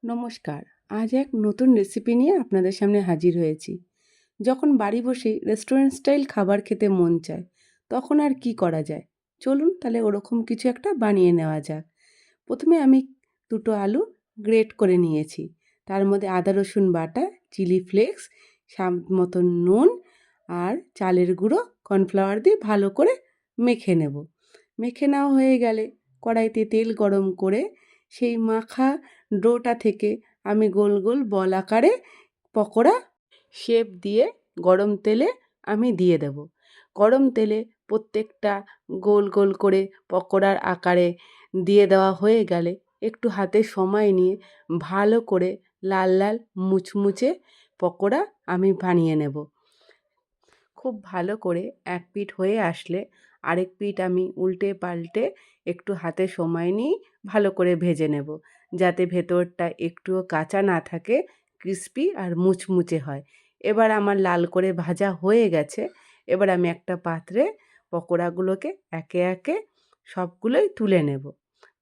নমস্কার। আজ এক নতুন রেসিপি নিয়ে আপনাদের সামনে হাজির হয়েছি। যখন বাড়ি বসেই রেস্টুরেন্ট স্টাইল খাবার খেতে মন চায়, তখন আর কি করা যায়? চলুন তাহলে ওরকম কিছু একটা বানিয়ে নেওয়া যাক। প্রথমে আমি দুটো আলু গ্রেট করে নিয়েছি। তার মধ্যে আদা রসুন বাটা, চিলি ফ্লেক্স, স্বাদ মতন নুন আর চালের গুঁড়ো, কর্নফ্লাওয়ার দিয়ে ভালো করে মেখে নেব। মেখে নেওয়া হয়ে গেলে কড়াইতে তেল গরম করে সেই মাখা ডোটা থেকে আমি গোল গোল বল আকারে পকোড়া শেপ দিয়ে গরম তেলে আমি দিয়ে দেব। গরম তেলে প্রত্যেকটা গোল গোল করে পকোড়ার আকারে দিয়ে দেওয়া হয়ে গেলে একটু হাতে সময় নিয়ে ভালো করে লাল লাল মুচমুচে পকোড়া আমি বানিয়ে নেব। খুব ভালো করে এক পিঠ হয়ে আসলে আরেক পিঠ আমি উল্টে পাল্টে একটু হাতে সময় নিয়ে ভালো করে ভেজে নেব, যাতে ভেতরটা একটুও কাঁচা না থাকে, ক্রিস্পি আর মুচমুচে হয়। এবার আমার লাল করে ভাজা হয়ে গেছে। এবার আমি একটা পাত্রে পকোড়াগুলোকে একে একে সবগুলোই তুলে নেব।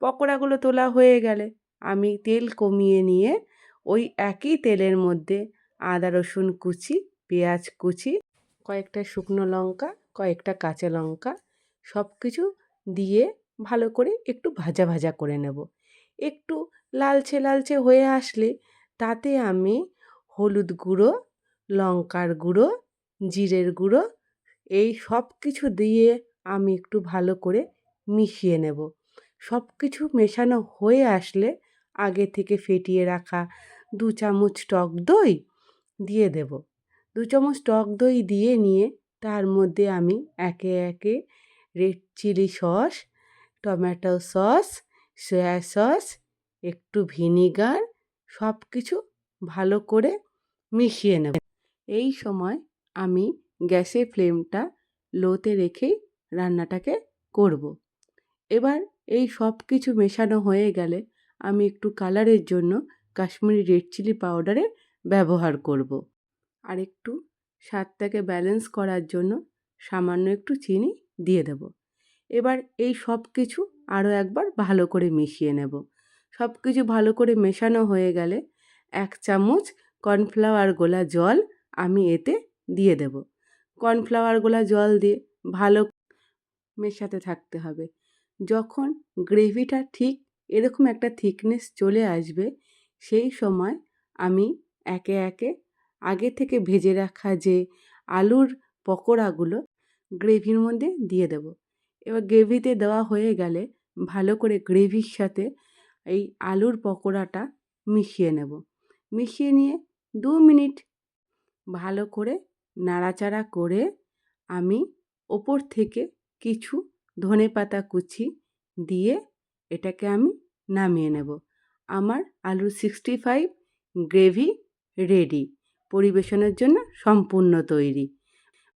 পকোড়াগুলো তোলা হয়ে গেলে আমি তেল কমিয়ে নিয়ে ওই একই তেলের মধ্যে আদা রসুন কুচি, পেঁয়াজ কুচি, কয়েকটা শুকনো লঙ্কা, কয়েকটা কাঁচা লঙ্কা সব কিছু দিয়ে ভালো করে একটু ভাজা ভাজা করে নেব। একটু লালচে লালচে হয়ে আসলে তাতে আমি হলুদ গুঁড়ো, লঙ্কার গুঁড়ো, জিরের গুঁড়ো এই সব কিছু দিয়ে আমি একটু ভালো করে মিশিয়ে নেব। সব কিছু মেশানো হয়ে আসলে আগে থেকে ফেটিয়ে রাখা 2 চামচ টক দই দিয়ে দেব। 2 চামচ টক দই দিয়ে নিয়ে তার মধ্যে আমি একে একে red chili sauce, tomato sauce, soya sauce, একটু ভিনিগার সব কিছু ভালো করে মিশিয়ে নেব। এই সময় আমি গ্যাসের ফ্লেমটা লোতে রেখেই রান্নাটাকে করব। এবার এই সব কিছু মেশানো হয়ে গেলে আমি একটু কালারের জন্য কাশ্মীরি রেড চিলি পাউডারের ব্যবহার করব। আর একটু স্বাদটাকে ব্যালেন্স করার জন্য সামান্য একটু চিনি দিয়ে দেব। এবার এই সব কিছু আরও একবার ভালো করে মিশিয়ে নেব। সব কিছু ভালো করে মেশানো হয়ে গেলে 1 চামচ কর্নফ্লাওয়ার গোলা জল আমি এতে দিয়ে দেব। কর্নফ্লাওয়ার গোলা জল দিয়ে ভালো মেশাতে থাকতে হবে। যখন গ্রেভিটা ঠিক এরকম একটা থিকনেস চলে আসবে, সেই সময় আমি একে একে আগে থেকে ভেজে রাখা যে আলুর পকোড়াগুলো গ্রেভির মধ্যে দিয়ে দেব। এবার গ্রেভিতে দেওয়া হয়ে গেলে ভালো করে গ্রেভির সাথে এই আলুর পকোড়াটা মিশিয়ে নেব। মিশিয়ে নিয়ে 2 মিনিট ভালো করে নাড়াচাড়া করে আমি ওপর থেকে কিছু ধনেপাতা কুচি দিয়ে এটাকে আমি নামিয়ে নেব। আমার আলুর 65 গ্রেভি রেডি, পরিবেশনের জন্য সম্পূর্ণ তৈরি।